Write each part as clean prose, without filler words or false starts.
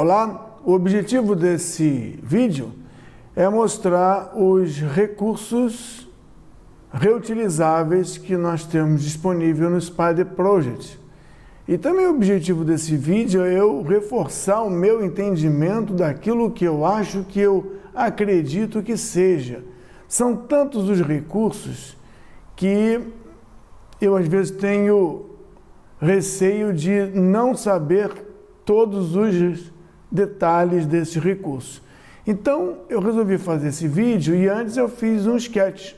Olá, o objetivo desse vídeo é mostrar os recursos reutilizáveis que nós temos disponível no Spider Project. E também o objetivo desse vídeo é eu reforçar o meu entendimento daquilo que eu acho, que eu acredito que seja. São tantos os recursos que eu às vezes tenho receio de não saber todos os detalhes desses recursos. Então, eu resolvi fazer esse vídeo e antes eu fiz um sketch.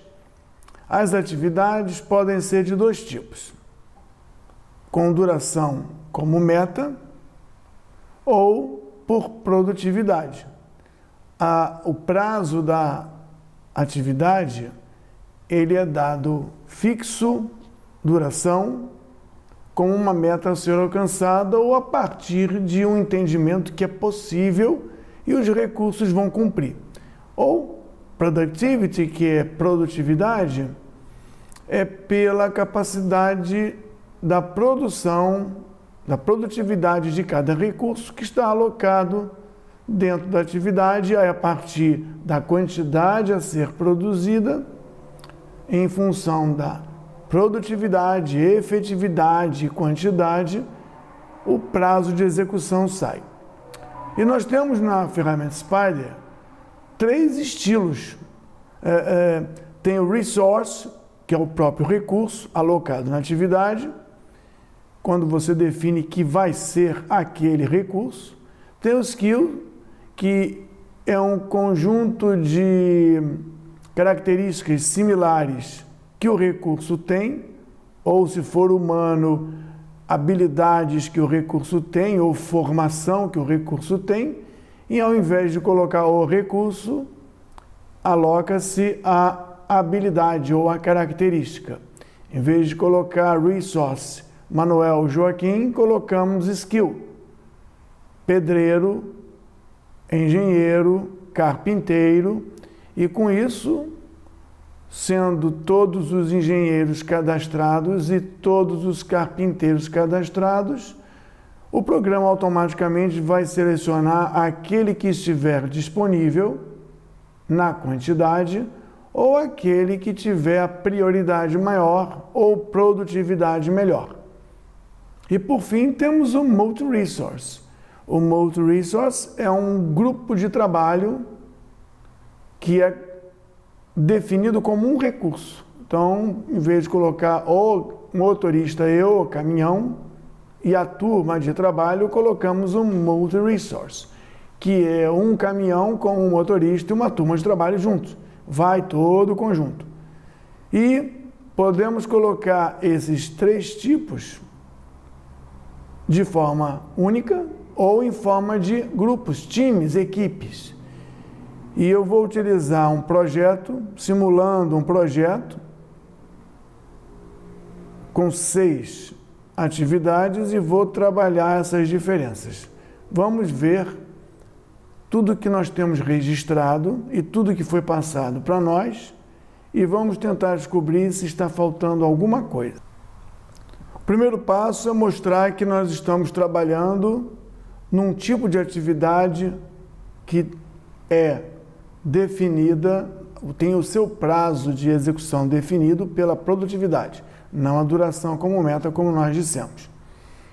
As atividades podem ser de dois tipos: com duração como meta ou por produtividade. O prazo da atividade ele é dado fixo, duração, com uma meta a ser alcançada ou a partir de um entendimento que é possível e os recursos vão cumprir. Ou productivity, que é produtividade, é pela capacidade da produção, da produtividade de cada recurso que está alocado dentro da atividade, aí a partir da quantidade a ser produzida, em função da produtividade, efetividade e quantidade, o prazo de execução sai. E nós temos na ferramenta Spider três estilos. Tem o resource, que é o próprio recurso alocado na atividade, quando você define que vai ser aquele recurso. Tem o skill, que é um conjunto de características similares que o recurso tem, ou se for humano, habilidades que o recurso tem, ou formação que o recurso tem, e ao invés de colocar o recurso, aloca-se a habilidade ou a característica. Em vez de colocar resource, Manuel Joaquim, colocamos skill, pedreiro, engenheiro, carpinteiro, e com isso, sendo todos os engenheiros cadastrados e todos os carpinteiros cadastrados, o programa automaticamente vai selecionar aquele que estiver disponível na quantidade ou aquele que tiver a prioridade maior ou produtividade melhor. E por fim, temos o multi-resource. O multi-resource é um grupo de trabalho que é definido como um recurso. Então, em vez de colocar o motorista e o caminhão e a turma de trabalho, colocamos um multi-resource, que é um caminhão com um motorista e uma turma de trabalho juntos. Vai todo o conjunto. E podemos colocar esses três tipos de forma única ou em forma de grupos, times, equipes. E eu vou utilizar um projeto, simulando um projeto com 6 atividades e vou trabalhar essas diferenças. Vamos ver tudo que nós temos registrado e tudo que foi passado para nós e vamos tentar descobrir se está faltando alguma coisa. O primeiro passo é mostrar que nós estamos trabalhando num tipo de atividade que é definida, tem o seu prazo de execução definido pela produtividade, não a duração como meta, como nós dissemos.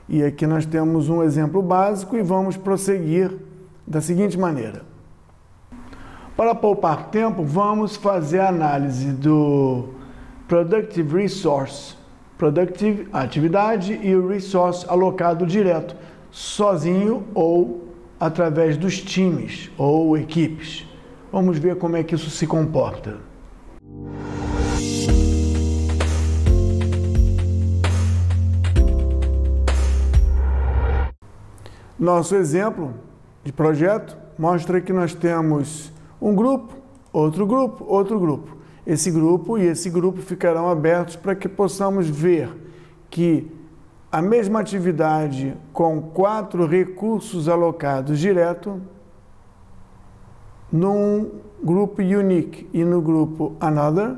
E aqui nós temos um exemplo básico e vamos prosseguir da seguinte maneira. Para poupar tempo, vamos fazer a análise do Productive Resource, Productive atividade e o Resource alocado direto, sozinho ou através dos times ou equipes. Vamos ver como é que isso se comporta. Nosso exemplo de projeto mostra que nós temos um grupo, outro grupo, outro grupo. Esse grupo e esse grupo ficarão abertos para que possamos ver que a mesma atividade com 4 recursos alocados direto num grupo unique e no grupo another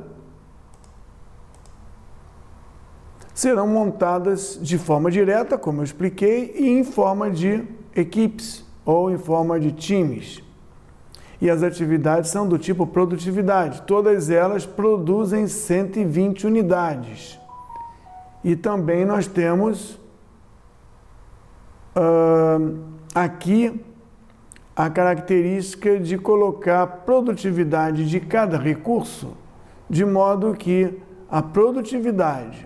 serão montadas de forma direta, como eu expliquei, e em forma de equipes ou em forma de times. E as atividades são do tipo produtividade. Todas elas produzem 120 unidades. E também nós temos aqui a característica de colocar a produtividade de cada recurso, de modo que a produtividade,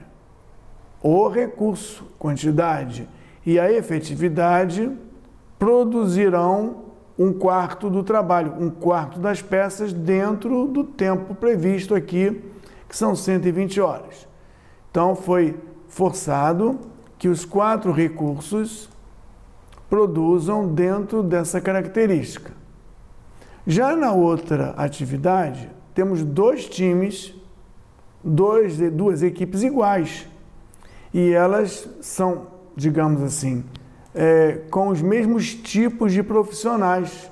o recurso, quantidade e a efetividade produzirão um quarto do trabalho, um quarto das peças dentro do tempo previsto aqui, que são 120 horas. Então, foi forçado que os 4 recursos produzam dentro dessa característica. Já na outra atividade, temos 2 times, duas equipes iguais, e elas são, digamos assim, com os mesmos tipos de profissionais.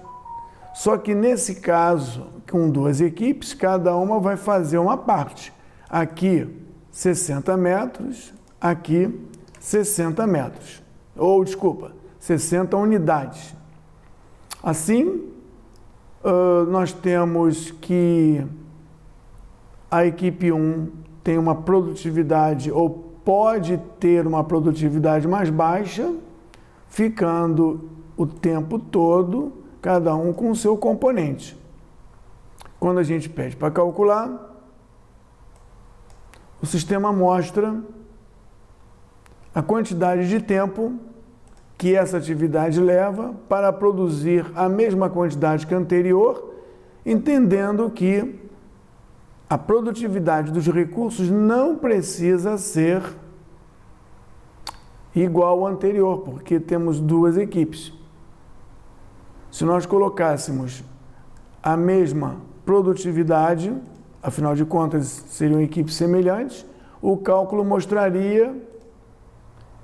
Só que nesse caso, com 2 equipes, cada uma vai fazer uma parte. Aqui 60 metros, aqui 60 metros. Ou, desculpa, 60 unidades. Assim, nós temos que a equipe 1 tem uma produtividade, ou pode ter uma produtividade mais baixa, ficando o tempo todo, cada um com o seu componente. Quando a gente pede para calcular, o sistema mostra a quantidade de tempo que essa atividade leva para produzir a mesma quantidade que a anterior, entendendo que a produtividade dos recursos não precisa ser igual ao anterior, porque temos 2 equipes. Se nós colocássemos a mesma produtividade, afinal de contas seriam equipes semelhantes, o cálculo mostraria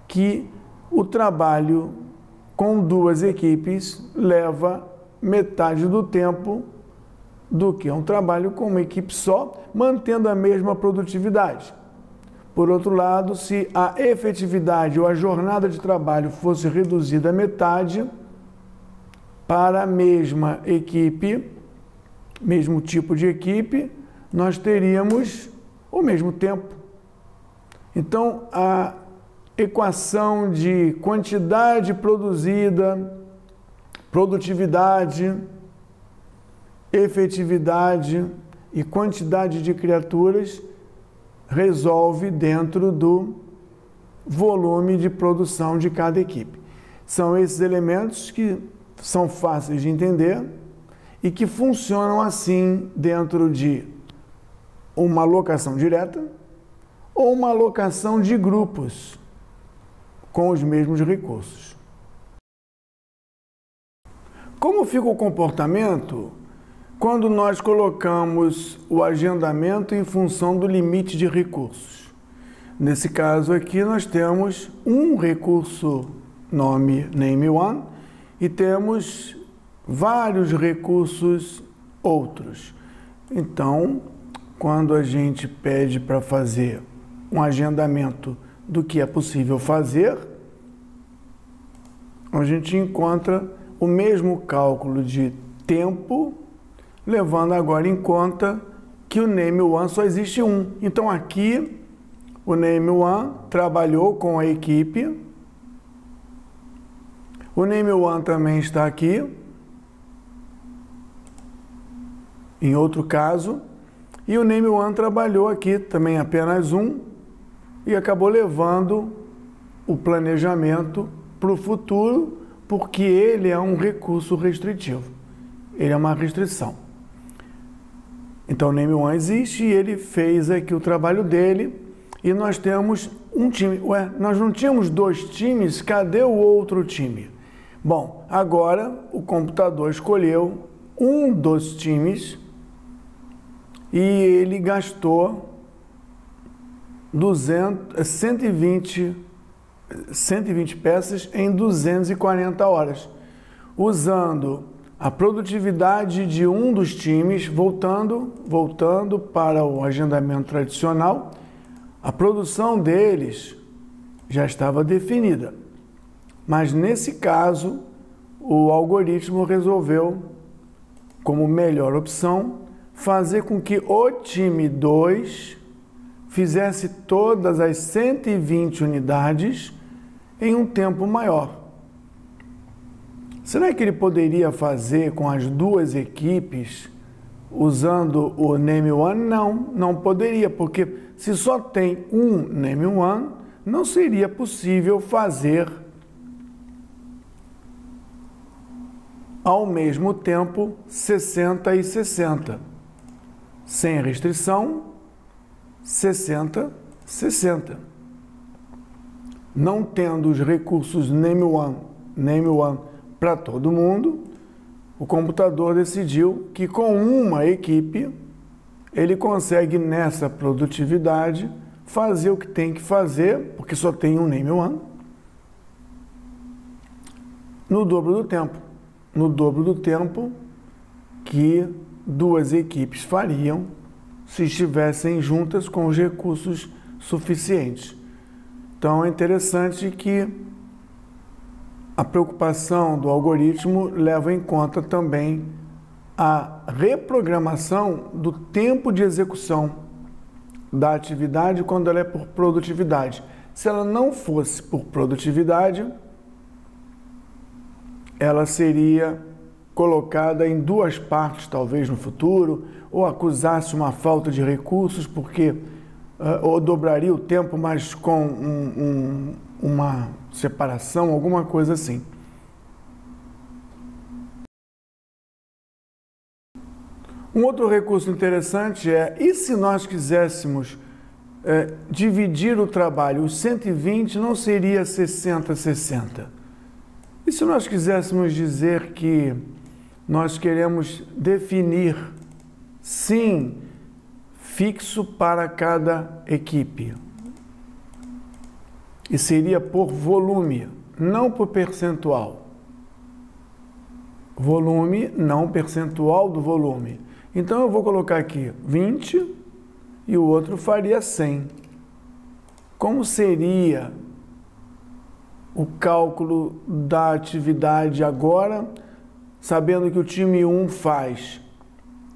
que o trabalho com 2 equipes leva metade do tempo do que um trabalho com uma equipe só, mantendo a mesma produtividade. Por outro lado, se a efetividade ou a jornada de trabalho fosse reduzida à metade, para a mesma equipe, mesmo tipo de equipe, nós teríamos o mesmo tempo. Então, a equação de quantidade produzida, produtividade, efetividade e quantidade de criaturas resolve dentro do volume de produção de cada equipe. São esses elementos que são fáceis de entender e que funcionam assim dentro de uma alocação direta ou uma alocação de grupos com os mesmos recursos. Como fica o comportamento quando nós colocamos o agendamento em função do limite de recursos? Nesse caso aqui, nós temos um recurso name one e temos vários recursos outros. Então, quando a gente pede para fazer um agendamento do que é possível fazer, a gente encontra o mesmo cálculo de tempo, levando agora em conta que o name one só existe um. Então aqui o name one trabalhou com a equipe, o name one também está aqui, em outro caso, e o name one trabalhou aqui também apenas um e acabou levando o planejamento para o futuro, porque ele é um recurso restritivo, ele é uma restrição. Então o name one existe e ele fez aqui o trabalho dele e nós temos um time. Ué, nós não tínhamos 2 times, cadê o outro time? Bom, agora o computador escolheu um dos times e ele gastou 120 peças em 240 horas, usando a produtividade de um dos times, voltando para o agendamento tradicional. A produção deles já estava definida, mas nesse caso o algoritmo resolveu, como melhor opção, fazer com que o time 2 fizesse todas as 120 unidades em um tempo maior. Será que ele poderia fazer com as duas equipes usando o Name One? Não, não poderia, porque se só tem um Name One, não seria possível fazer ao mesmo tempo 60 e 60. Sem restrição, 60, 60. Não tendo os recursos Name One para todo mundo, o computador decidiu que com uma equipe ele consegue nessa produtividade fazer o que tem que fazer, porque só tem um Name One, no dobro do tempo. No dobro do tempo que duas equipes fariam se estivessem juntas com os recursos suficientes. Então é interessante que a preocupação do algoritmo leva em conta também a reprogramação do tempo de execução da atividade quando ela é por produtividade. Se ela não fosse por produtividade, ela seria colocada em duas partes, talvez no futuro, ou acusasse uma falta de recursos, porque ou dobraria o tempo, mas com uma separação, alguma coisa assim. Um outro recurso interessante é, e se nós quiséssemos dividir o trabalho, os 120 não seria 60-60. E se nós quiséssemos dizer que nós queremos definir, sim, fixo para cada equipe. E seria por volume, não por percentual. Volume, não percentual do volume. Então eu vou colocar aqui 20 e o outro faria 100. Como seria o cálculo da atividade agora, sabendo que o time 1 faz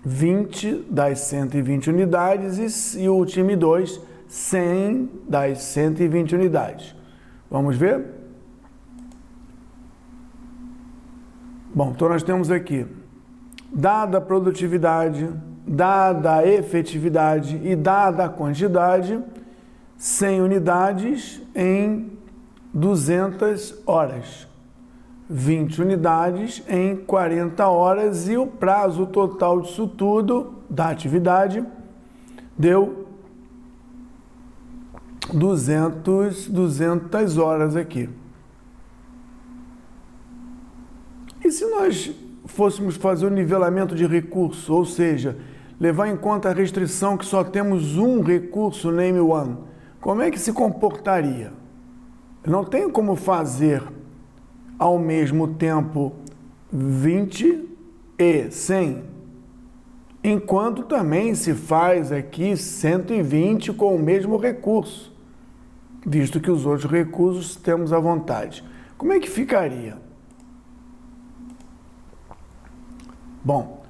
20 das 120 unidades e o time 2, 100 das 120 unidades. Vamos ver? Bom, então nós temos aqui, dada a produtividade, dada a efetividade e dada a quantidade, 100 unidades em 200 horas. 20 unidades em 40 horas e o prazo total disso tudo, da atividade, deu 200 horas aqui. E se nós fôssemos fazer o nivelamento de recursos, ou seja, levar em conta a restrição que só temos um recurso, Name One, como é que se comportaria? Eu não tenho como fazer ao mesmo tempo 20 e 100, enquanto também se faz aqui 120 com o mesmo recurso, visto que os outros recursos temos à vontade. Como é que ficaria? Bom,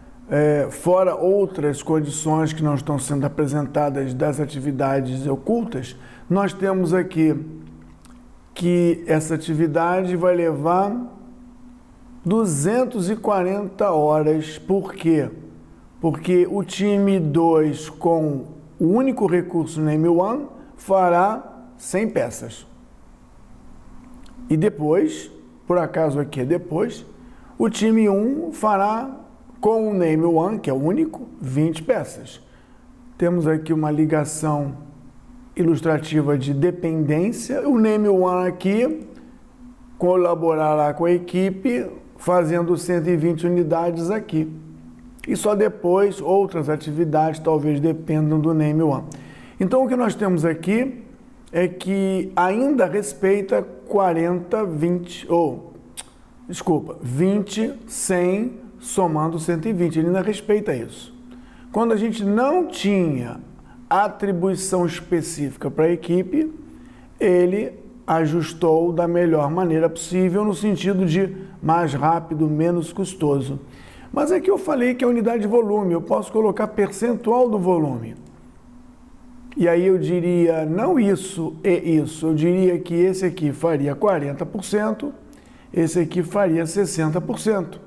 fora outras condições que não estão sendo apresentadas das atividades ocultas, nós temos aqui que essa atividade vai levar 240 horas. Por quê? Porque o time 2 com o único recurso Name One fará 100 peças. E depois, por acaso aqui é depois, o time 1 fará com o Name One, que é o único, 20 peças. Temos aqui uma ligação ilustrativa de dependência. O Name One aqui colaborará com a equipe fazendo 120 unidades aqui. E só depois outras atividades talvez dependam do Name One. Então o que nós temos aqui é que ainda respeita 40, 20, 20, 100 somando 120. Ele ainda respeita isso. Quando a gente não tinha atribuição específica para a equipe, ele ajustou da melhor maneira possível, no sentido de mais rápido, menos custoso. Mas aqui eu falei que é unidade de volume, eu posso colocar percentual do volume. E aí eu diria, não isso e isso, eu diria que esse aqui faria 40%, esse aqui faria 60%.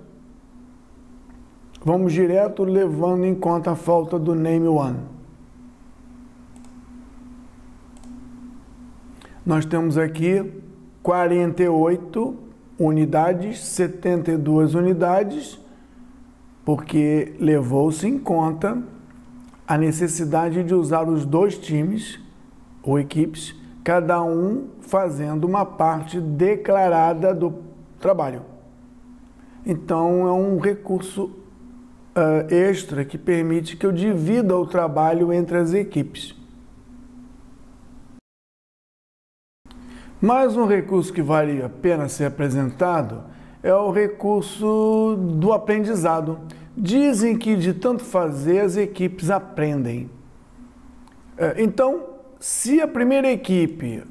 Vamos direto levando em conta a falta do name one. Nós temos aqui 48 unidades, 72 unidades, porque levou-se em conta a necessidade de usar os dois times ou equipes, cada um fazendo uma parte declarada do trabalho. Então, é um recurso extra que permite que eu divida o trabalho entre as equipes. Mais um recurso que vale a pena ser apresentado é o recurso do aprendizado. Dizem que de tanto fazer as equipes aprendem. Então, se a primeira equipe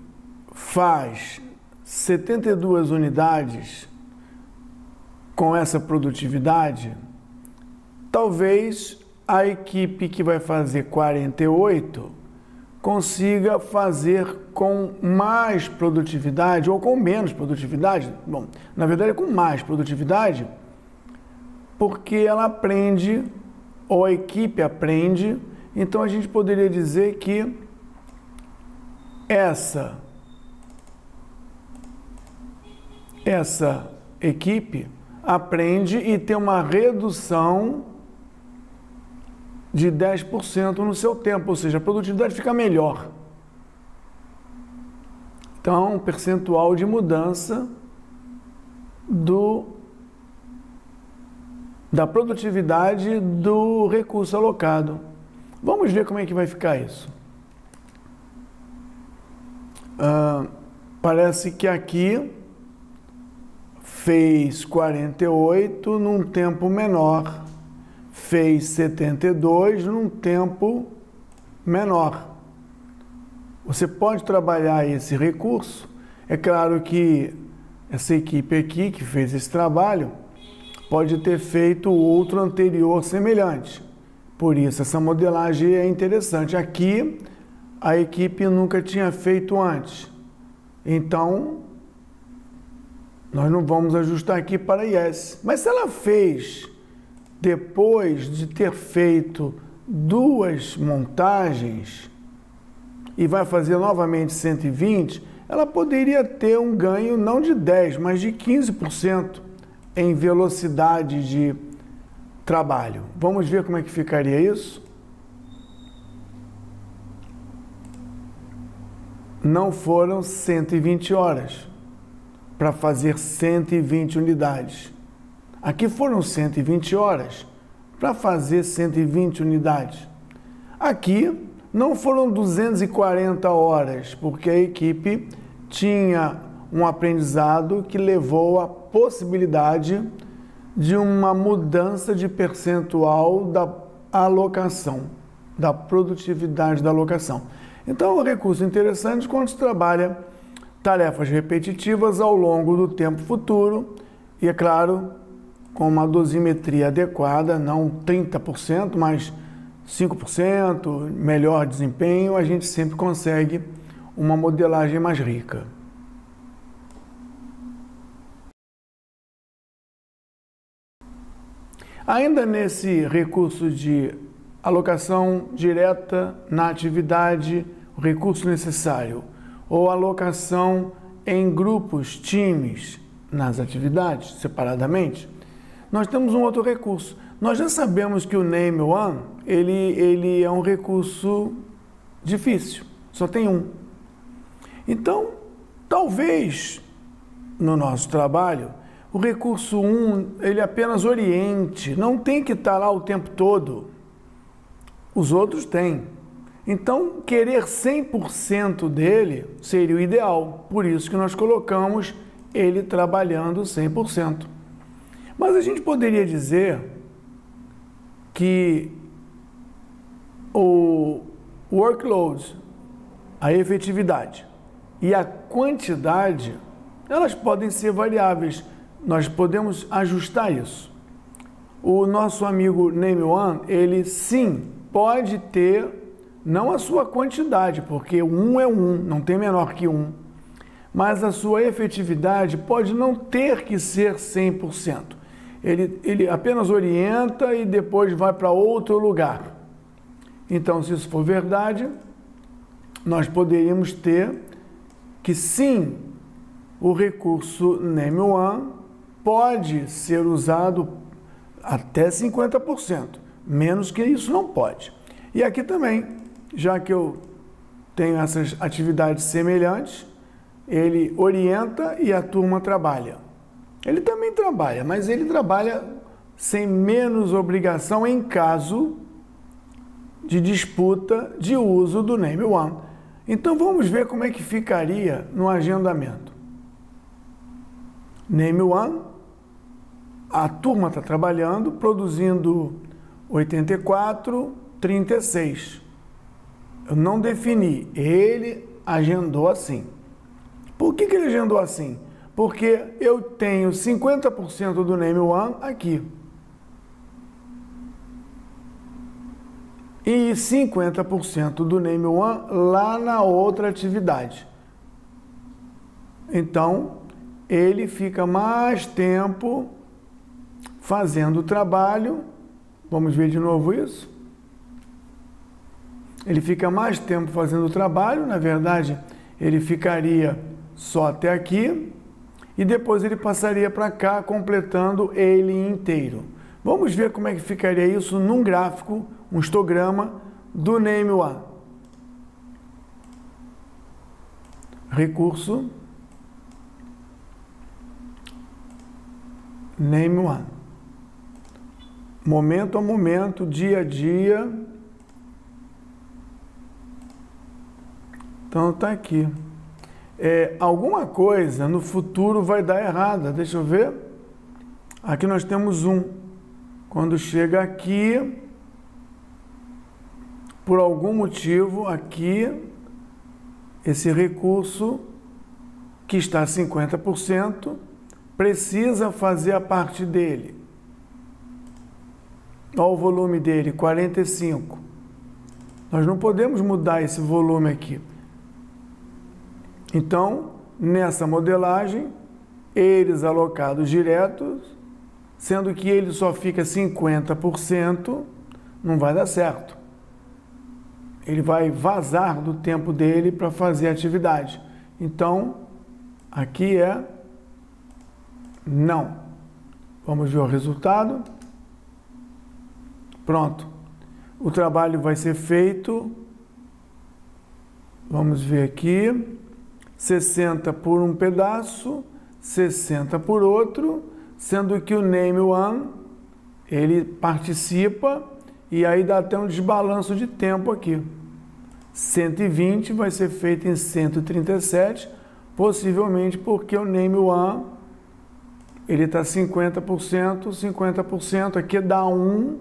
faz 72 unidades com essa produtividade, talvez a equipe que vai fazer 48 consiga fazer com mais produtividade ou com menos produtividade. Bom, na verdade é com mais produtividade, porque ela aprende, ou a equipe aprende. Então a gente poderia dizer que essa equipe aprende e tem uma redução de 10% no seu tempo, ou seja, a produtividade fica melhor. Então, percentual de mudança da produtividade do recurso alocado. Vamos ver como é que vai ficar isso. Parece que aqui fez 48 num tempo menor, fez 72 num tempo menor. Você pode trabalhar esse recurso. É claro que essa equipe aqui que fez esse trabalho pode ter feito outro anterior semelhante. Por isso, essa modelagem é interessante. Aqui, a equipe nunca tinha feito antes. Então, nós não vamos ajustar aqui para yes. Mas se ela fez depois de ter feito duas montagens e vai fazer novamente 120, ela poderia ter um ganho não de 10, mas de 15% em velocidade de trabalho. Vamos ver como é que ficaria isso? Não foram 120 horas para fazer 120 unidades. Aqui foram 120 horas para fazer 120 unidades. Aqui não foram 240 horas, porque a equipe tinha um aprendizado que levou à possibilidade de uma mudança de percentual da alocação, da produtividade da alocação. Então, é um recurso interessante quando se trabalha tarefas repetitivas ao longo do tempo futuro e, é claro, com uma dosimetria adequada, não 30%, mas 5%, melhor desempenho, a gente sempre consegue uma modelagem mais rica. Ainda nesse recurso de alocação direta na atividade, o recurso necessário, ou alocação em grupos, times, nas atividades, separadamente, nós temos um outro recurso. Nós já sabemos que o name one, ele é um recurso difícil, só tem um. Então, talvez, no nosso trabalho, o recurso 1, ele apenas oriente, não tem que estar lá o tempo todo. Os outros têm. Então, querer 100% dele seria o ideal. Por isso que nós colocamos ele trabalhando 100%. Mas a gente poderia dizer que o workload, a efetividade, e a quantidade, elas podem ser variáveis. Nós podemos ajustar isso. O nosso amigo Name1, ele sim pode ter, não a sua quantidade, porque 1 é 1, não tem menor que 1, mas a sua efetividade pode não ter que ser 100%. Ele apenas orienta e depois vai para outro lugar. Então, se isso for verdade, nós poderíamos ter que sim, o recurso Name1 pode ser usado até 50%, menos que isso não pode. E aqui também, já que eu tenho essas atividades semelhantes, ele orienta e a turma trabalha. Ele também trabalha, mas ele trabalha sem menos obrigação em caso de disputa de uso do Name1. Então vamos ver como é que ficaria no agendamento. Name1, a turma está trabalhando, produzindo 84,36. Eu não defini, ele agendou assim. Por que ele agendou assim? Porque eu tenho 50% do Name1 aqui. E 50% do Name1 lá na outra atividade. Então, ele fica mais tempo fazendo o trabalho. Vamos ver de novo isso? Ele fica mais tempo fazendo o trabalho, na verdade, ele ficaria só até aqui e depois ele passaria para cá, completando ele inteiro. Vamos ver como é que ficaria isso num gráfico, um histograma do Name1. Recurso Name1. Momento a momento, dia a dia. Então está aqui. Alguma coisa no futuro vai dar errada. Deixa eu ver. Aqui nós temos Quando chega aqui, por algum motivo, aqui, esse recurso que está a 50%, precisa fazer a parte dele. Olha o volume dele, 45. Nós não podemos mudar esse volume aqui. Então, nessa modelagem, eles alocados diretos, sendo que ele só fica 50%, não vai dar certo. Ele vai vazar do tempo dele para fazer a atividade. Então, aqui é não. Vamos ver o resultado. Pronto. O trabalho vai ser feito. Vamos ver aqui. 60 por um pedaço, 60 por outro, sendo que o Name1, ele participa e aí dá até um desbalanço de tempo aqui. 120 vai ser feito em 137, possivelmente porque o Name1, ele está 50%, 50%, aqui dá 1,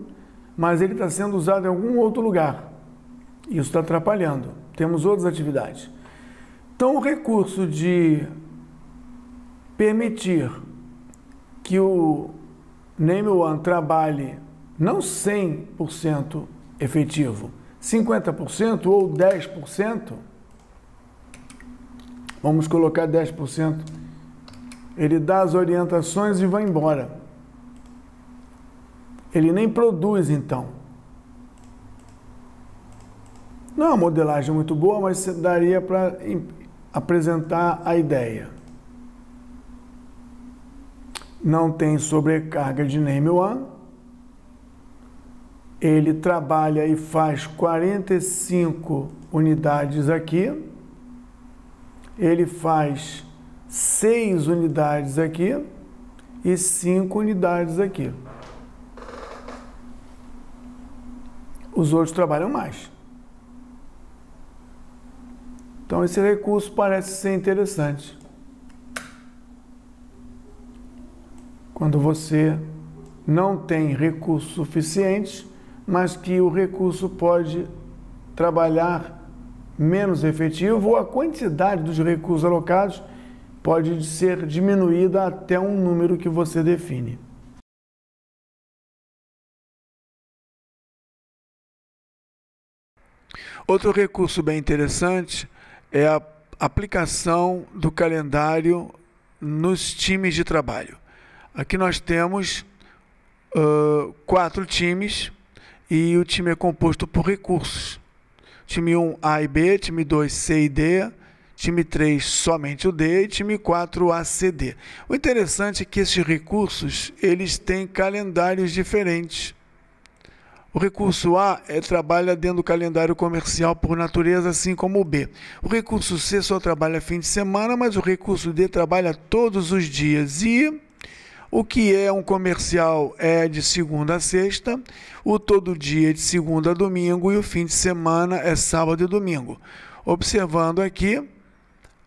mas ele está sendo usado em algum outro lugar. Isso está atrapalhando. Temos outras atividades. Então, o recurso de permitir que o Name1 trabalhe não 100% efetivo, 50% ou 10%, vamos colocar 10%, ele dá as orientações e vai embora. Ele nem produz, então. Não é uma modelagem muito boa, mas daria para apresentar a ideia. Não tem sobrecarga de Name1. Ele trabalha e faz 45 unidades aqui. Ele faz 6 unidades aqui e 5 unidades aqui. Os outros trabalham mais. Então, esse recurso parece ser interessante. Quando você não tem recursos suficientes, mas que o recurso pode trabalhar menos efetivo, ou a quantidade dos recursos alocados pode ser diminuída até um número que você define. Outro recurso bem interessante é a aplicação do calendário nos times de trabalho. Aqui nós temos 4 times e o time é composto por recursos. Time 1, A e B, time 2, C e D, time 3, somente o D e time 4, A, C, D. O interessante é que esses recursos, eles têm calendários diferentes. O recurso A trabalha dentro do calendário comercial por natureza, assim como o B. O recurso C só trabalha fim de semana, mas o recurso D trabalha todos os dias. E o que é um comercial é de segunda a sexta, o todo dia é de segunda a domingo e o fim de semana é sábado e domingo. Observando aqui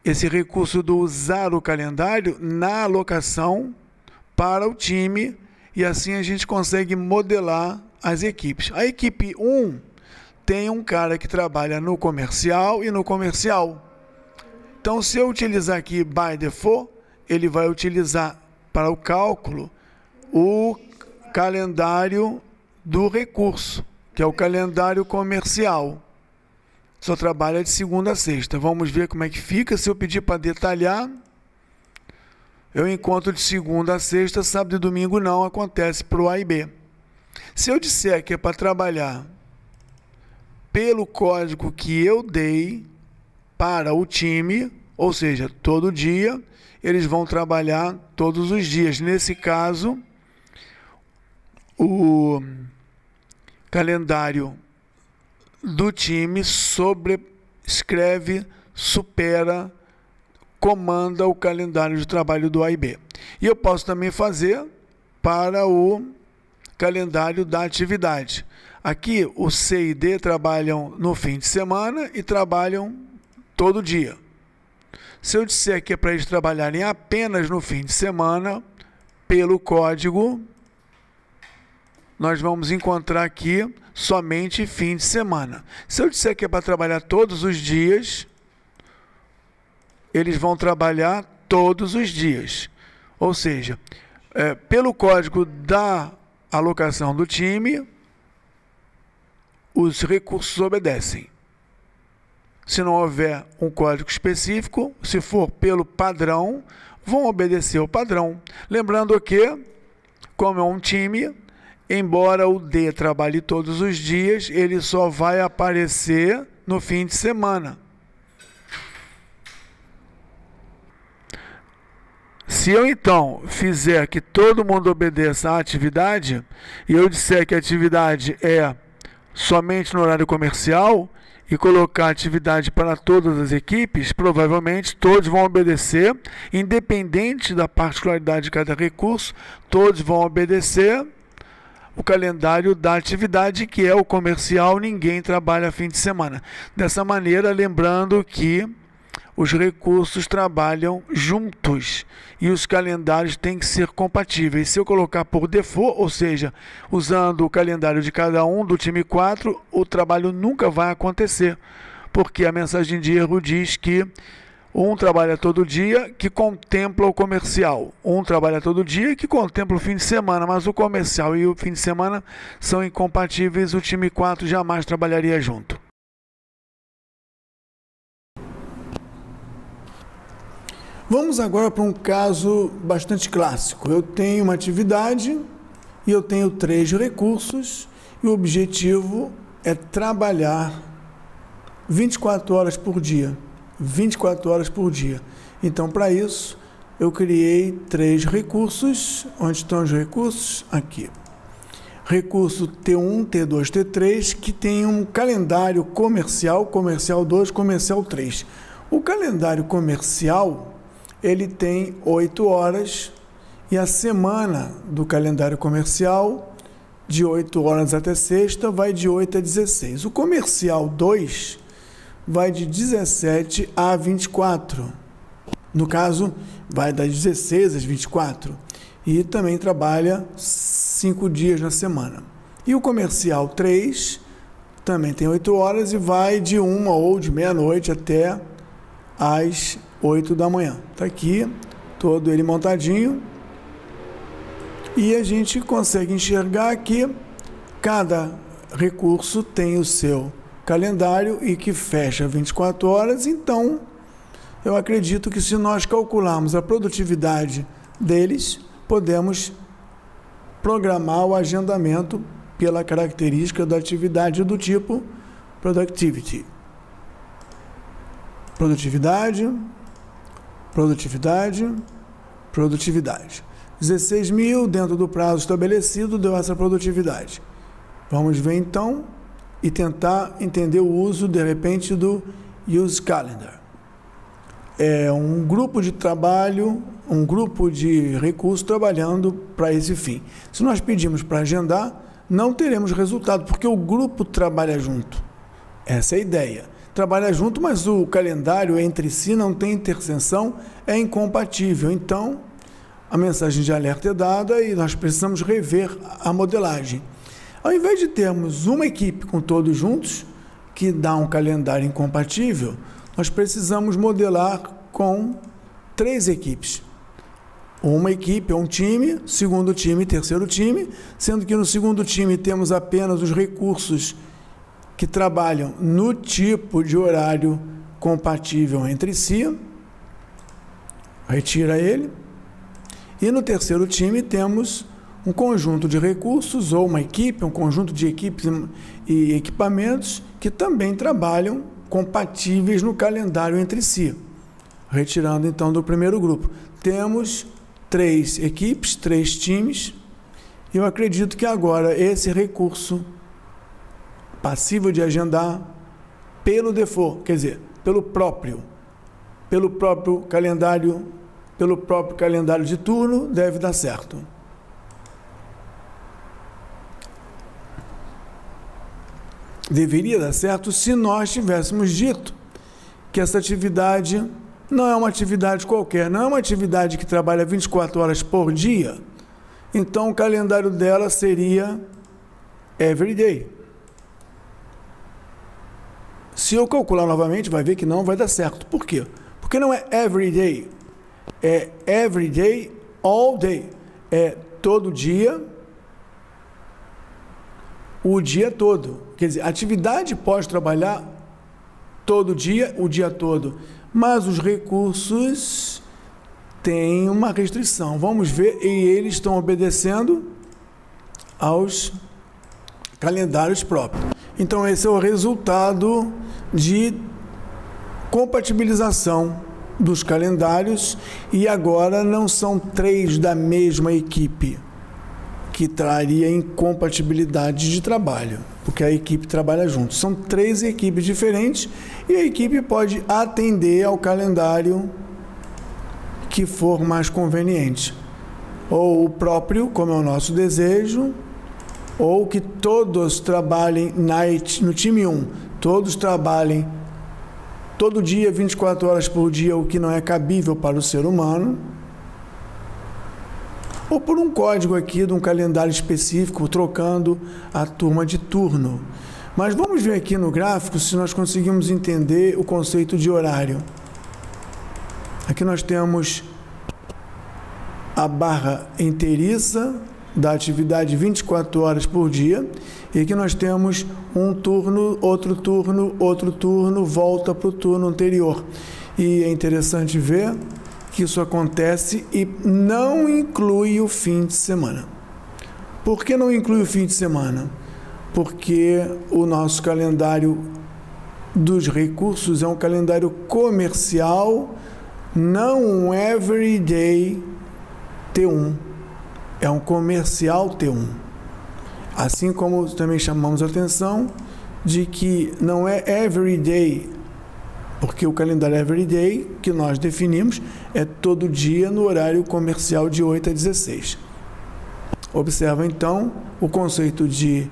esse recurso do usar o calendário na alocação para o time, e assim a gente consegue modelar as equipes. A equipe 1 tem um cara que trabalha no comercial e no comercial. Então, se eu utilizar aqui by default, ele vai utilizar para o cálculo o calendário do recurso, que é o calendário comercial. Só trabalha de segunda a sexta. Vamos ver como é que fica. Se eu pedir para detalhar, eu encontro de segunda a sexta, sábado e domingo não acontece para o A e B. Se eu disser que é para trabalhar pelo código que eu dei para o time, ou seja, todo dia, eles vão trabalhar todos os dias. Nesse caso, o calendário do time sobrescreve, supera, comanda o calendário de trabalho do A e B. E eu posso também fazer para o calendário da atividade. Aqui, o C e D trabalham no fim de semana e trabalham todo dia. Se eu disser que é para eles trabalharem apenas no fim de semana, pelo código, nós vamos encontrar aqui somente fim de semana. Se eu disser que é para trabalhar todos os dias, eles vão trabalhar todos os dias. Ou seja, pelo código da alocação do time, os recursos obedecem. Se não houver um código específico, se for pelo padrão, vão obedecer o padrão. Lembrando que, como é um time, embora o D trabalhe todos os dias, ele só vai aparecer no fim de semana. Se eu, então, fizer que todo mundo obedeça à atividade, e eu disser que a atividade é somente no horário comercial, e colocar atividade para todas as equipes, provavelmente todos vão obedecer, independente da particularidade de cada recurso, todos vão obedecer o calendário da atividade, que é o comercial, ninguém trabalha fim de semana. Dessa maneira, lembrando que os recursos trabalham juntos e os calendários têm que ser compatíveis. Se eu colocar por default, ou seja, usando o calendário de cada um do time 4, o trabalho nunca vai acontecer, porque a mensagem de erro diz que um trabalha todo dia, que contempla o comercial. Um trabalha todo dia, que contempla o fim de semana, mas o comercial e o fim de semana são incompatíveis, o time 4 jamais trabalharia junto. Vamos agora para um caso bastante clássico. Eu tenho uma atividade e eu tenho 3 recursos e o objetivo é trabalhar 24 horas por dia. 24 horas por dia. Então, para isso, eu criei 3 recursos. Onde estão os recursos? Aqui. Recurso T1, T2, T3, que tem um calendário comercial, comercial 2, comercial 3. O calendário comercial, ele tem 8 horas e a semana do calendário comercial, de 8 horas até sexta, vai de 8 a 16. O comercial 2 vai de 17 a 24. No caso, vai das 16 às 24. E também trabalha 5 dias na semana. E o comercial 3 também tem 8 horas e vai de 1 ou de meia-noite até às 8 da manhã. Está aqui, todo ele montadinho. E a gente consegue enxergar que cada recurso tem o seu calendário e que fecha 24 horas. Então, eu acredito que se nós calcularmos a produtividade deles, podemos programar o agendamento pela característica da atividade do tipo productivity. Produtividade, produtividade, produtividade. 16 mil dentro do prazo estabelecido deu essa produtividade. Vamos ver então e tentar entender o uso, de repente, do Use Calendar. É um grupo de trabalho, um grupo de recursos trabalhando para esse fim. Se nós pedimos para agendar, não teremos resultado, porque o grupo trabalha junto. Essa é a ideia. Trabalha junto, mas o calendário entre si não tem interseção, é incompatível. Então, a mensagem de alerta é dada e nós precisamos rever a modelagem. Ao invés de termos uma equipe com todos juntos, que dá um calendário incompatível, nós precisamos modelar com 3 equipes. Uma equipe, um time, segundo time, terceiro time, sendo que no segundo time temos apenas os recursos que trabalham no tipo de horário compatível entre si. Retira ele. E no terceiro time temos um conjunto de recursos ou uma equipe, um conjunto de equipes e equipamentos que também trabalham compatíveis no calendário entre si. Retirando então do primeiro grupo. Temos 3 equipes, 3 times. Eu acredito que agora esse recurso passível de agendar pelo default, quer dizer, pelo próprio calendário de turno, deve dar certo. Deveria dar certo se nós tivéssemos dito que essa atividade não é uma atividade qualquer, não é uma atividade que trabalha 24 horas por dia. Então, o calendário dela seria everyday. Se eu calcular novamente, vai ver que não vai dar certo. Por quê? Porque não é everyday. É everyday, all day. É todo dia, o dia todo. Quer dizer, a atividade pode trabalhar todo dia, o dia todo. Mas os recursos têm uma restrição. Vamos ver, e eles estão obedecendo aos calendários próprios. Então, esse é o resultado de compatibilização dos calendários, e agora não são 3 da mesma equipe, que traria incompatibilidade de trabalho, porque a equipe trabalha junto. São 3 equipes diferentes e a equipe pode atender ao calendário que for mais conveniente. Ou o próprio, como é o nosso desejo, ou que todos trabalhem no time 1, todos trabalhem todo dia, 24 horas por dia, o que não é cabível para o ser humano, ou por um código aqui de um calendário específico, trocando a turma de turno. Mas vamos ver aqui no gráfico se nós conseguimos entender o conceito de horário. Aqui nós temos a barra inteiriça da atividade 24 horas por dia, e aqui nós temos um turno, outro turno, volta para o turno anterior. E é interessante ver que isso acontece e não inclui o fim de semana. Por que não inclui o fim de semana? Porque o nosso calendário dos recursos é um calendário comercial, não um everyday T1. É um comercial T1. Assim como também chamamos a atenção de que não é everyday, porque o calendário everyday que nós definimos é todo dia no horário comercial de 8 a 16. Observa então o conceito de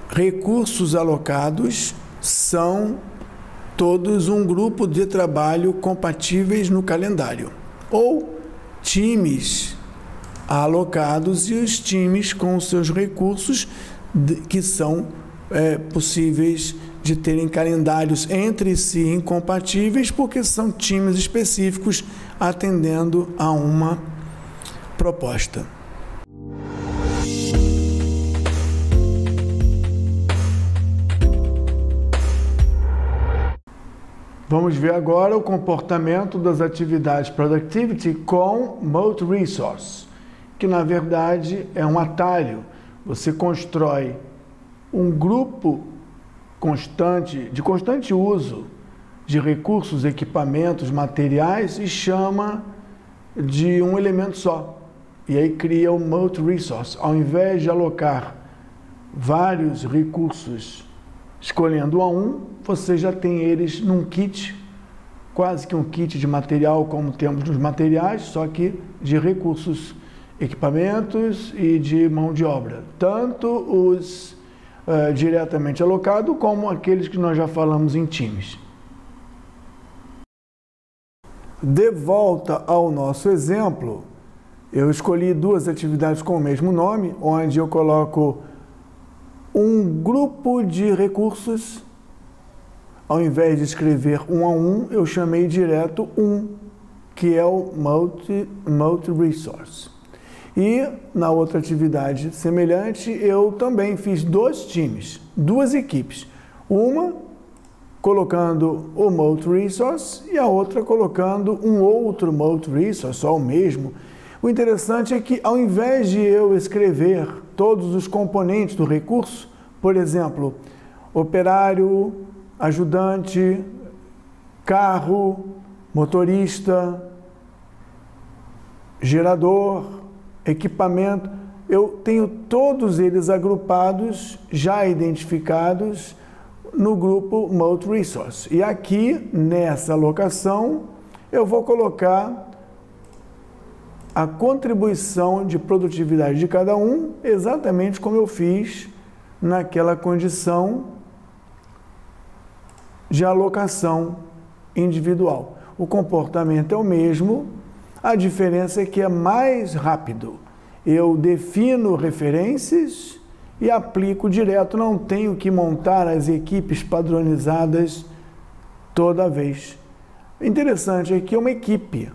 recursos alocados são todos um grupo de trabalho compatíveis no calendário, ou times alocados e os times com os seus recursos que são possíveis de terem calendários entre si incompatíveis, porque são times específicos atendendo a uma proposta. Vamos ver agora o comportamento das atividades Productivity com Multi-Resource, que na verdade é um atalho. Você constrói um grupo de constante uso de recursos, equipamentos, materiais e chama de um elemento só. E aí cria o Multi-Resource. Ao invés de alocar vários recursos escolhendo você já tem eles num kit, quase que um kit de material, como temos nos materiais, só que de recursos, equipamentos e de mão de obra. Tanto os diretamente alocados, como aqueles que nós já falamos em times. De volta ao nosso exemplo, eu escolhi duas atividades com o mesmo nome, onde eu coloco um grupo de recursos. Ao invés de escrever um a um, eu chamei direto que é o Multi-Resource. E na outra atividade semelhante, eu também fiz dois times, duas equipes. Uma colocando o Multi-Resource e a outra colocando um outro Multi-Resource, só o mesmo. O interessante é que, ao invés de eu escrever todos os componentes do recurso, por exemplo, operário, ajudante, carro, motorista, gerador, equipamento, eu tenho todos eles agrupados, já identificados no grupo Multi-Resource. E aqui, nessa alocação, eu vou colocar a contribuição de produtividade de cada um, exatamente como eu fiz naquela condição de alocação individual. O comportamento é o mesmo, a diferença é que é mais rápido. Eu defino referências e aplico direto, não tenho que montar as equipes padronizadas toda vez. O interessante é que é uma equipe,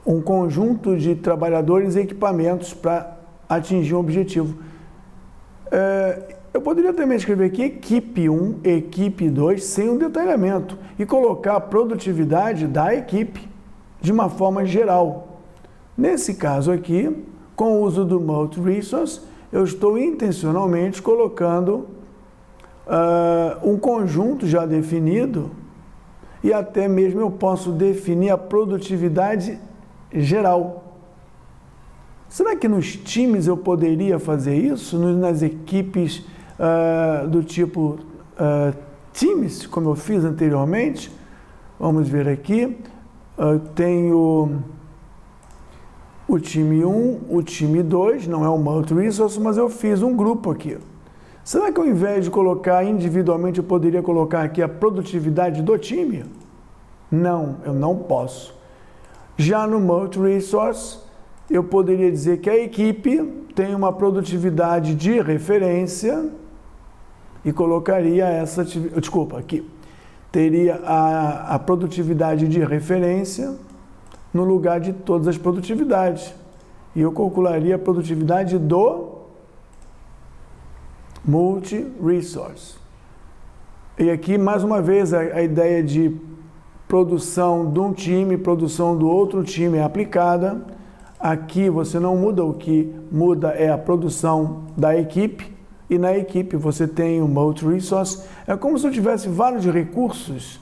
um conjunto de trabalhadores e equipamentos para atingir um objetivo. Eu poderia também escrever aqui equipe 1, equipe 2, sem um detalhamento, e colocar a produtividade da equipe de uma forma geral. Nesse caso aqui, com o uso do Multi-Resource, eu estou intencionalmente colocando um conjunto já definido, e até mesmo eu posso definir a produtividade geral. Será que nos times eu poderia fazer isso? Nas equipes do tipo times, como eu fiz anteriormente? Vamos ver aqui. Eu tenho o time 1, o time 2, não é o Multi-Resource, mas eu fiz um grupo aqui. Será que ao invés de colocar individualmente, eu poderia colocar aqui a produtividade do time? Não, eu não posso. Já no Multi-Resource, eu poderia dizer que a equipe tem uma produtividade de referência e colocaria essa atividade, desculpa, aqui, teria a produtividade de referência no lugar de todas as produtividades. E eu calcularia a produtividade do Multi-Resource. E aqui, mais uma vez, a ideia de produção de um time, produção do outro time é aplicada. Aqui você não muda, o que muda é a produção da equipe, e na equipe você tem o Multi-Resource. É como se eu tivesse vários recursos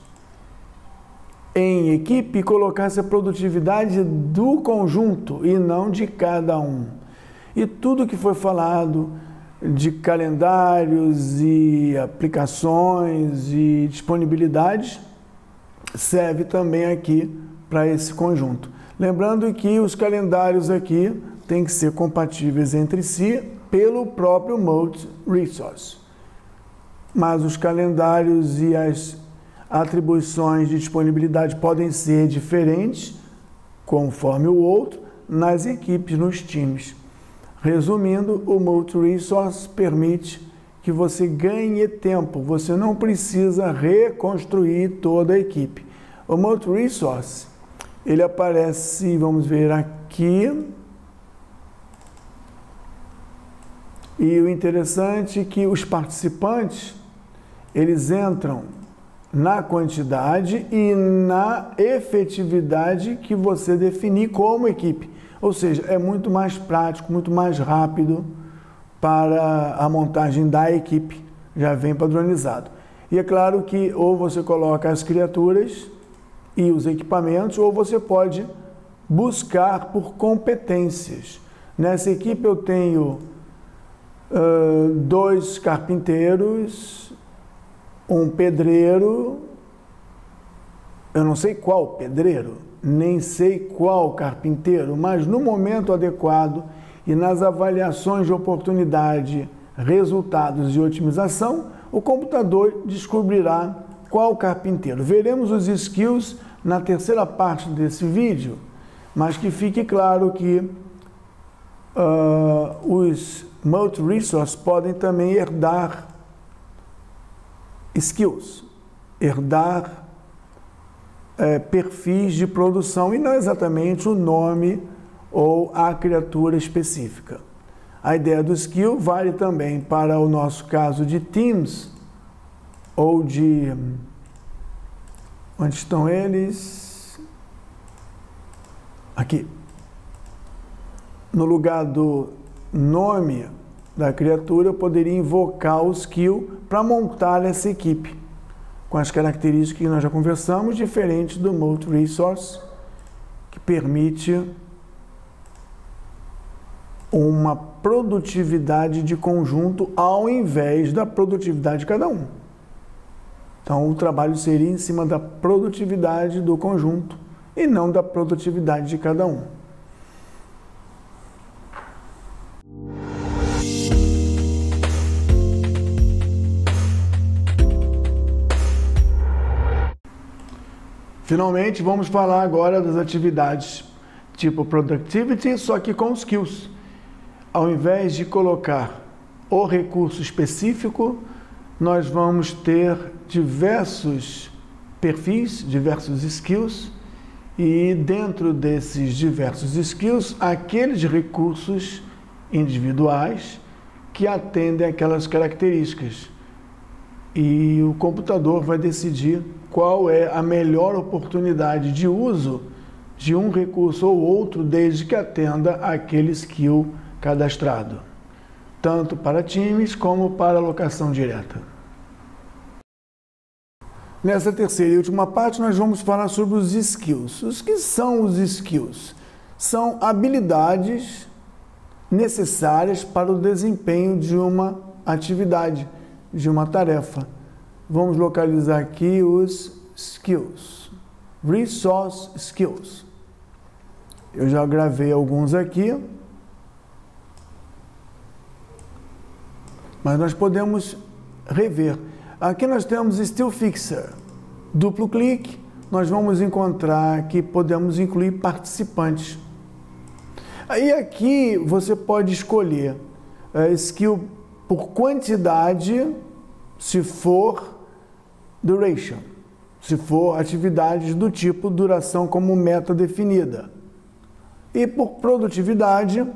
em equipe e colocasse a produtividade do conjunto e não de cada um. E tudo que foi falado de calendários e aplicações e disponibilidades serve também aqui para esse conjunto. Lembrando que os calendários aqui têm que ser compatíveis entre si pelo próprio Multi-Resource. Mas os calendários e as atribuições de disponibilidade podem ser diferentes, conforme o outro, nas equipes, nos times. Resumindo, o Multi-Resource permite que você ganhe tempo, você não precisa reconstruir toda a equipe. O Multi-Resource, ele aparece, vamos ver aqui, e o interessante é que os participantes, eles entram na quantidade e na efetividade que você definir como equipe. Ou seja, é muito mais prático, muito mais rápido para a montagem da equipe, já vem padronizado. E é claro que ou você coloca as criaturas e os equipamentos, ou você pode buscar por competências. Nessa equipe eu tenho 2 carpinteiros, um pedreiro, eu não sei qual pedreiro, nem sei qual carpinteiro, mas no momento adequado e nas avaliações de oportunidade, resultados e otimização, o computador descobrirá qual carpinteiro. Veremos os skills na terceira parte desse vídeo, mas que fique claro que os multi-resource podem também herdar skills, herdar perfis de produção e não exatamente o nome ou a criatura específica. A ideia do skill vale também para o nosso caso de teams ou de... Onde estão eles? Aqui. No lugar do nome da criatura, eu poderia invocar o skill para montar essa equipe, com as características que nós já conversamos, diferente do multi-resource, que permite uma produtividade de conjunto ao invés da produtividade de cada um. Então, o trabalho seria em cima da produtividade do conjunto e não da produtividade de cada um. Finalmente, vamos falar agora das atividades tipo Productivity, só que com skills. Ao invés de colocar o recurso específico, nós vamos ter diversos perfis, diversos skills, e dentro desses diversos skills, aqueles recursos individuais que atendem aquelas características. E o computador vai decidir qual é a melhor oportunidade de uso de um recurso ou outro, desde que atenda aquele skill cadastrado, tanto para times como para alocação direta. Nessa terceira e última parte, nós vamos falar sobre os skills. Os que são os skills? São habilidades necessárias para o desempenho de uma atividade, de uma tarefa. Vamos localizar aqui os skills. Resource skills. Eu já gravei alguns aqui, mas nós podemos rever. Aqui nós temos Skill Fixer. Duplo clique, nós vamos encontrar que podemos incluir participantes. Aí aqui você pode escolher skill por quantidade, se for duration, se for atividades do tipo duração como meta definida. E por produtividade,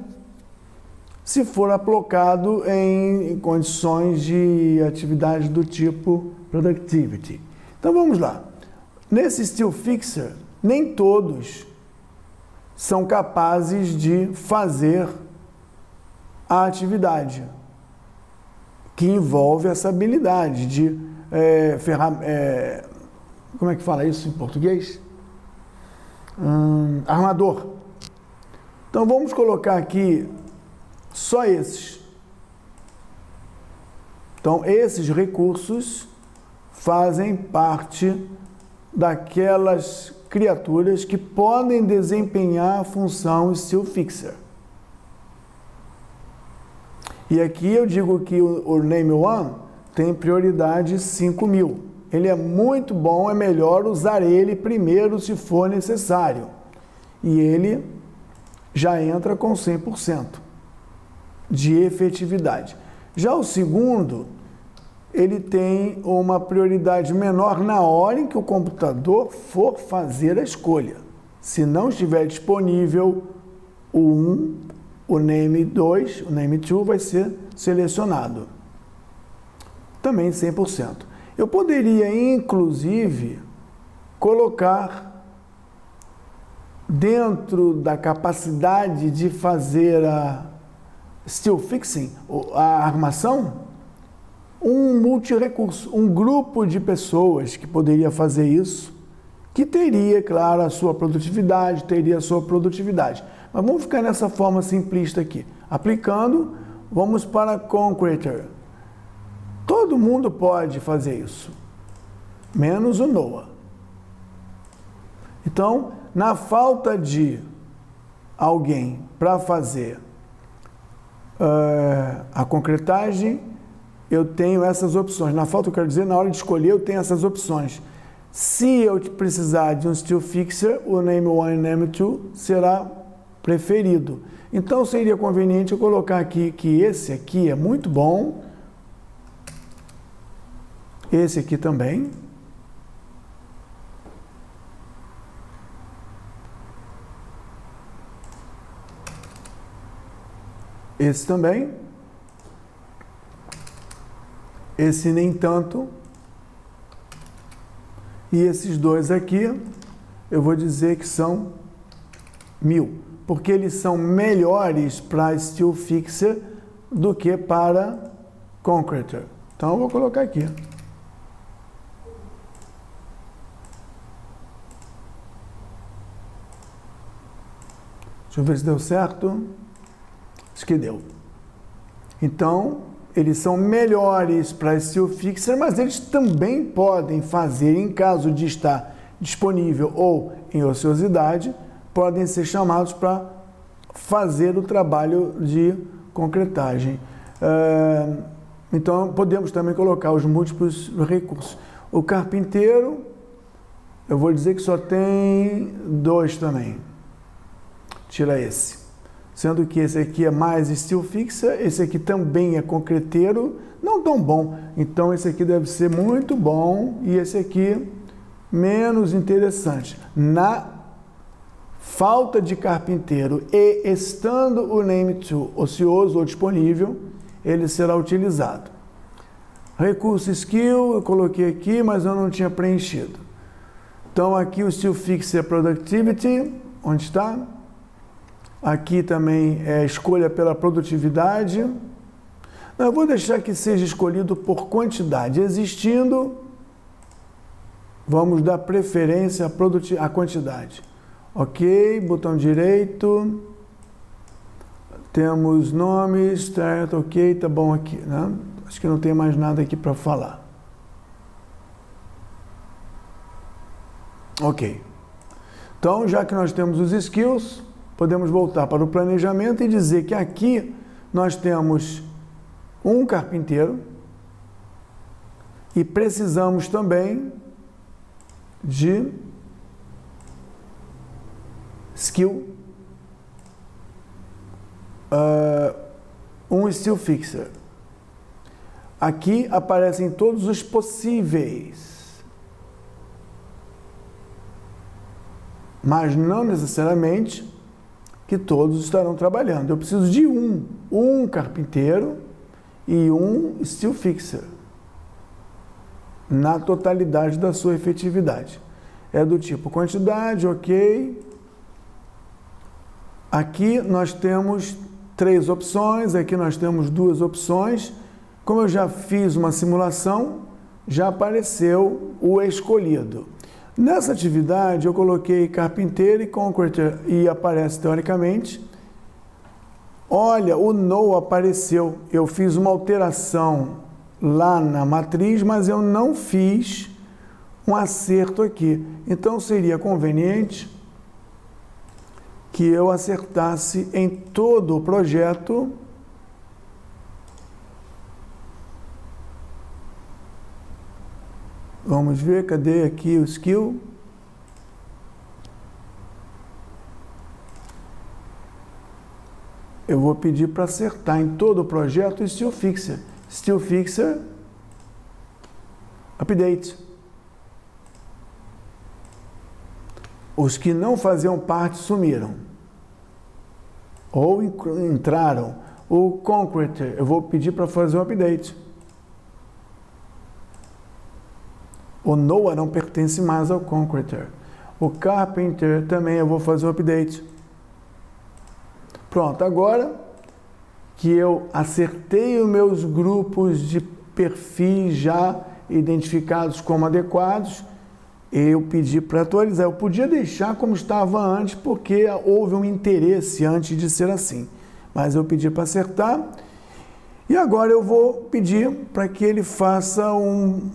se for aplicado em condições de atividade do tipo productivity. Então vamos lá. Nesse Skill Fixer, nem todos são capazes de fazer a atividade que envolve essa habilidade de como é que fala isso em português? Armador. Então vamos colocar aqui só esses. Então esses recursos fazem parte daquelas criaturas que podem desempenhar a função Skill Fixer. E aqui eu digo que o Name One tem prioridade 5.000. Ele é muito bom, é melhor usar ele primeiro se for necessário. E ele já entra com 100% de efetividade. Já o segundo, ele tem uma prioridade menor na hora em que o computador for fazer a escolha. Se não estiver disponível o 1, o name 2, o name 2 vai ser selecionado. Também 100%. Eu poderia, inclusive, colocar dentro da capacidade de fazer a still fixing, a armação, um multirecurso, um grupo de pessoas que poderia fazer isso, que teria, claro, a sua produtividade, Mas vamos ficar nessa forma simplista aqui. Aplicando, vamos para Concreter. Todo mundo pode fazer isso, menos o Noah. Então, na falta de alguém para fazer a concretagem, eu tenho essas opções. Na falta, eu quero dizer, na hora de escolher, eu tenho essas opções. Se eu precisar de um still fixer, o name 1 e name 2 será preferido. Então, seria conveniente eu colocar aqui que esse aqui é muito bom, esse aqui também, esse também, esse nem tanto, e esses dois aqui, eu vou dizer que são 1000, porque eles são melhores para still fixer do que para concreter. Então, eu vou colocar aqui. Deixa eu ver se deu certo. Acho que deu. Então, eles são melhores para still fixer, mas eles também podem fazer, em caso de estar disponível ou em ociosidade, podem ser chamados para fazer o trabalho de concretagem. Então, podemos também colocar os múltiplos recursos. O carpinteiro, eu vou dizer que só tem 2 também. Tira esse. Sendo que esse aqui é mais still fixer, esse aqui também é concreteiro, não tão bom. Então, esse aqui deve ser muito bom e esse aqui menos interessante. Na falta de carpinteiro e estando o name 2 ocioso ou disponível, ele será utilizado. Recurso skill, eu coloquei aqui, mas eu não tinha preenchido. Então, aqui o still fixer productivity, onde está? Aqui também é escolha pela produtividade. Não, eu vou deixar que seja escolhido por quantidade. Existindo, vamos dar preferência à quantidade. Ok, botão direito. Temos nomes, certo, ok, tá bom aqui, né? Acho que não tem mais nada aqui para falar. Ok. Então, já que nós temos os skills, podemos voltar para o planejamento e dizer que aqui nós temos um carpinteiro e precisamos também de skill, um still fixer. Aqui aparecem todos os possíveis, mas não necessariamente que todos estarão trabalhando. Eu preciso de um carpinteiro e um still fixer na totalidade da sua efetividade. É do tipo quantidade, ok. Aqui nós temos 3 opções, aqui nós temos 2 opções. Como eu já fiz uma simulação, já apareceu o escolhido. Nessa atividade, eu coloquei carpinteiro e concreter e aparece teoricamente. Olha, o no apareceu. Eu fiz uma alteração lá na matriz, mas eu não fiz um acerto aqui. Então, seria conveniente que eu acertasse em todo o projeto Vamos ver, cadê aqui o skill? Eu vou pedir para acertar em todo o projeto o still fixer. Still fixer update. Os que não faziam parte sumiram. Ou entraram. O concreter, eu vou pedir para fazer um update. O Noah não pertence mais ao concreter. O carpenter também eu vou fazer um update. Pronto, agora que eu acertei os meus grupos de perfis já identificados como adequados, eu pedi para atualizar. Eu podia deixar como estava antes, porque houve um interesse antes de ser assim. Mas eu pedi para acertar. E agora eu vou pedir para que ele faça um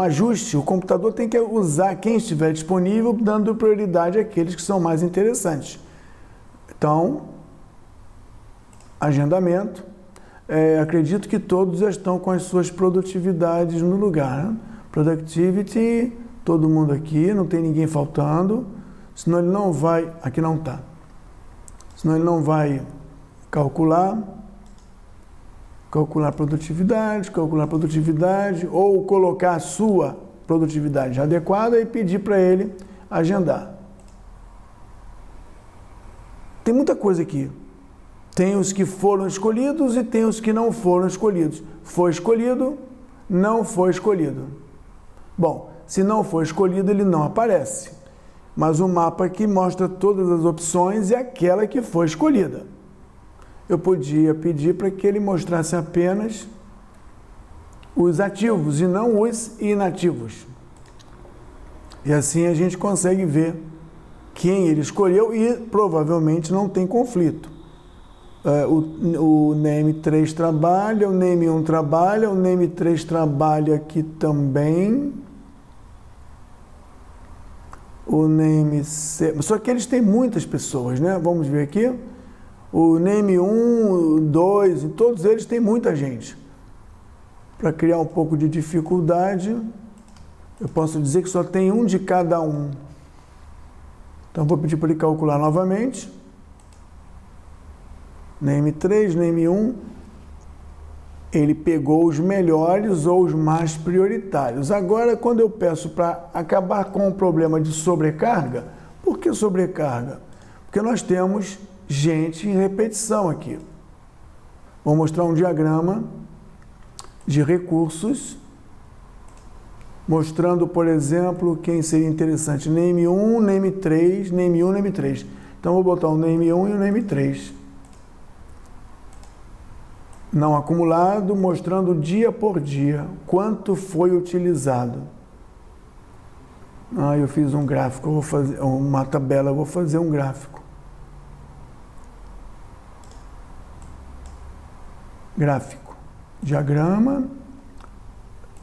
ajuste. O computador tem que usar quem estiver disponível, dando prioridade àqueles que são mais interessantes. Então, agendamento. Acredito que todos já estão com as suas produtividades no lugar, né? Productivity, todo mundo aqui, não tem ninguém faltando, senão ele não vai, aqui não está, senão ele não vai calcular produtividade, ou colocar a sua produtividade adequada e pedir para ele agendar. Tem muita coisa aqui. Tem os que foram escolhidos e tem os que não foram escolhidos. Foi escolhido, não foi escolhido. Bom, se não for escolhido, ele não aparece. Mas o mapa aqui mostra todas as opções e aquela que foi escolhida. Eu podia pedir para que ele mostrasse apenas os ativos e não os inativos. E assim a gente consegue ver quem ele escolheu e provavelmente não tem conflito. O name 3 trabalha, o name 1 trabalha, o name 3 trabalha aqui também. O name C, só que eles têm muitas pessoas, né? Vamos ver aqui. O name 1, 2, todos eles têm muita gente. Para criar um pouco de dificuldade, eu posso dizer que só tem um de cada um. Então, vou pedir para ele calcular novamente. Name 3, name 1, ele pegou os melhores ou os mais prioritários. Agora, quando eu peço para acabar com o problema de sobrecarga, por que sobrecarga? Porque nós temos gente em repetição aqui. Vou mostrar um diagrama de recursos, mostrando, por exemplo, quem seria interessante. Name 1, name 3, name 1, name 3. Então, vou botar o name 1 e o name 3. Não acumulado, mostrando dia por dia quanto foi utilizado. Eu fiz um gráfico, eu vou fazer uma tabela, eu vou fazer um gráfico. Gráfico, diagrama,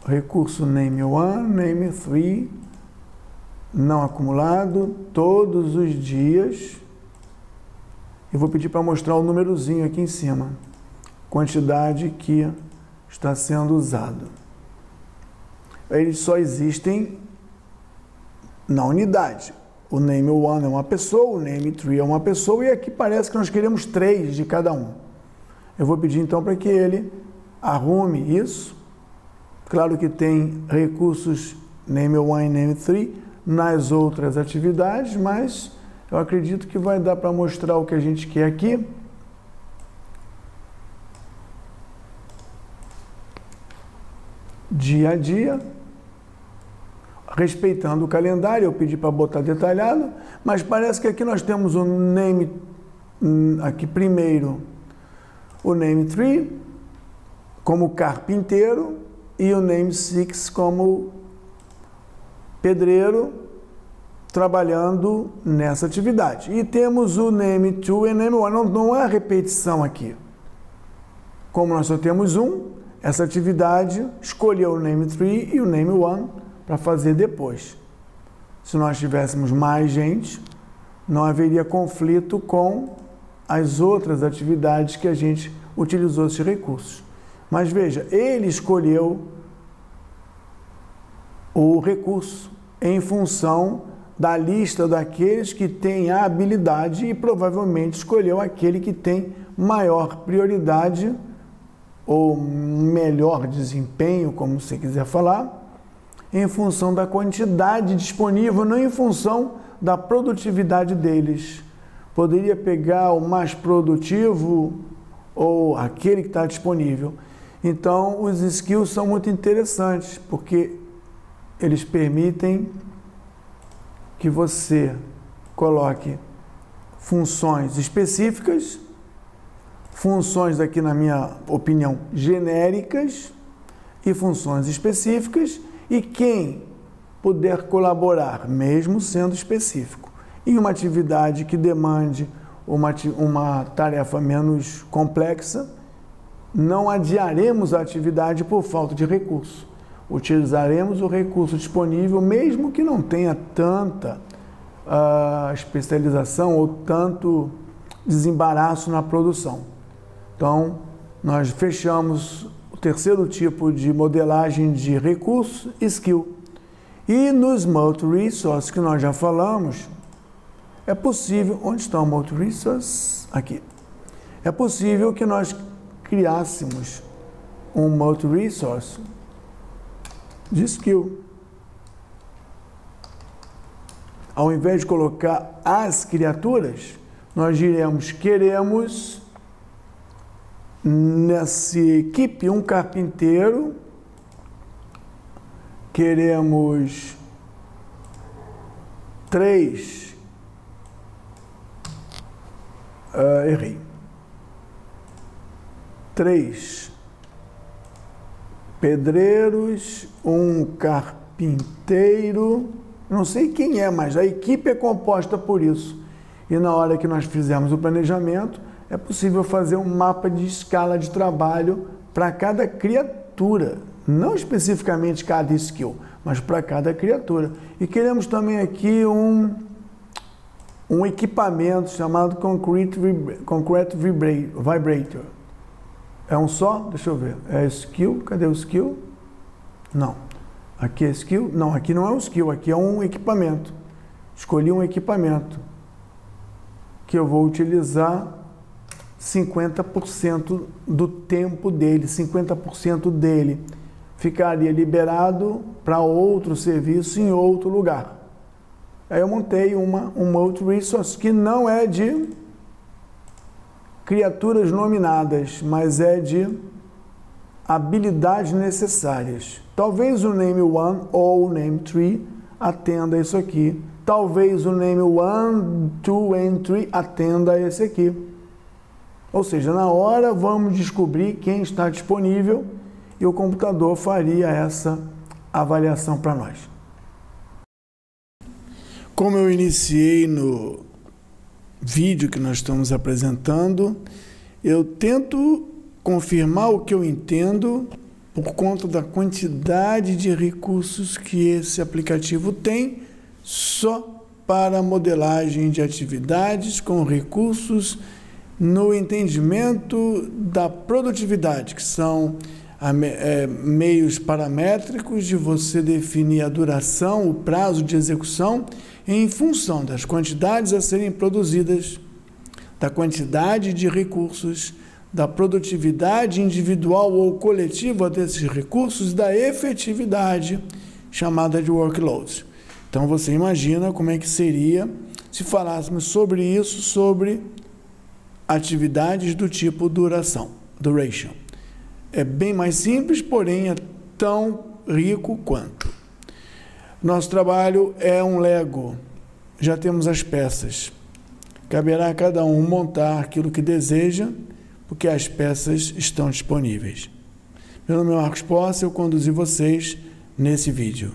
recurso name 1, name 3, não acumulado, todos os dias. Eu vou pedir para mostrar o númerozinho aqui em cima. Quantidade que está sendo usado. Eles só existem na unidade. O name 1 é uma pessoa, o name 3 é uma pessoa, e aqui parece que nós queremos 3 de cada um. Eu vou pedir então para que ele arrume isso. Claro que tem recursos name 1 e name 3 nas outras atividades, mas eu acredito que vai dar para mostrar o que a gente quer aqui. Dia a dia, respeitando o calendário, eu pedi para botar detalhado, mas parece que aqui nós temos o name, aqui primeiro, o name 3 como carpinteiro e o name 6 como pedreiro trabalhando nessa atividade. E temos o name 2 e name 1, não há repetição aqui. Como nós só temos um, essa atividade escolheu o name 3 e o name 1 para fazer depois. Se nós tivéssemos mais gente, não haveria conflito com as outras atividades que a gente utilizou esses recursos. Mas veja, ele escolheu o recurso em função da lista daqueles que têm a habilidade e provavelmente escolheu aquele que tem maior prioridade ou melhor desempenho, como você quiser falar, em função da quantidade disponível, não em função da produtividade deles. Poderia pegar o mais produtivo ou aquele que está disponível. Então, os skills são muito interessantes, porque eles permitem que você coloque funções específicas, funções, aqui na minha opinião, genéricas, e funções específicas, e quem puder colaborar, mesmo sendo específico, em uma atividade que demande uma tarefa menos complexa, não adiaremos a atividade por falta de recurso. Utilizaremos o recurso disponível, mesmo que não tenha tanta especialização ou tanto desembaraço na produção. Então, nós fechamos o terceiro tipo de modelagem de recurso, skill. E nos multi-resource, que nós já falamos, é possível... Onde está o multi-resource? Aqui. É possível que nós criássemos um multi-resource de skill. Ao invés de colocar as criaturas, nós diremos, queremos nessa equipe um carpinteiro, queremos 3, errei, 3 pedreiros, um carpinteiro, não sei quem é, mas a equipe é composta por isso. E na hora que nós fizermos o planejamento, é possível fazer um mapa de escala de trabalho para cada criatura, não especificamente cada skill, mas para cada criatura. E queremos também aqui um equipamento chamado Concrete Vibrator. É um só? Deixa eu ver. É skill? Cadê o skill? Não. Aqui é skill? Não, aqui não é um skill, aqui é um equipamento. Escolhi um equipamento que eu vou utilizar 50% do tempo dele, 50% dele ficaria liberado para outro serviço em outro lugar. Aí eu montei um multi-resource que não é de criaturas nominadas, mas é de habilidades necessárias. Talvez o name 1 ou o name 3 atenda isso aqui. Talvez o name 1, 2 e 3 atenda esse aqui. Ou seja, na hora vamos descobrir quem está disponível e o computador faria essa avaliação para nós. Como eu iniciei no vídeo que nós estamos apresentando, eu tento confirmar o que eu entendo por conta da quantidade de recursos que esse aplicativo tem só para modelagem de atividades com recursos no entendimento da produtividade, que são meios paramétricos de você definir a duração, o prazo de execução em função das quantidades a serem produzidas, da quantidade de recursos, da produtividade individual ou coletiva desses recursos e da efetividade chamada de workload. Então você imagina como é que seria se falássemos sobre isso, sobre atividades do tipo duration. É bem mais simples, porém é tão rico quanto. Nosso trabalho é um Lego. Já temos as peças. Caberá a cada um montar aquilo que deseja, porque as peças estão disponíveis. Meu nome é Marcos Posse, eu conduzi vocês nesse vídeo.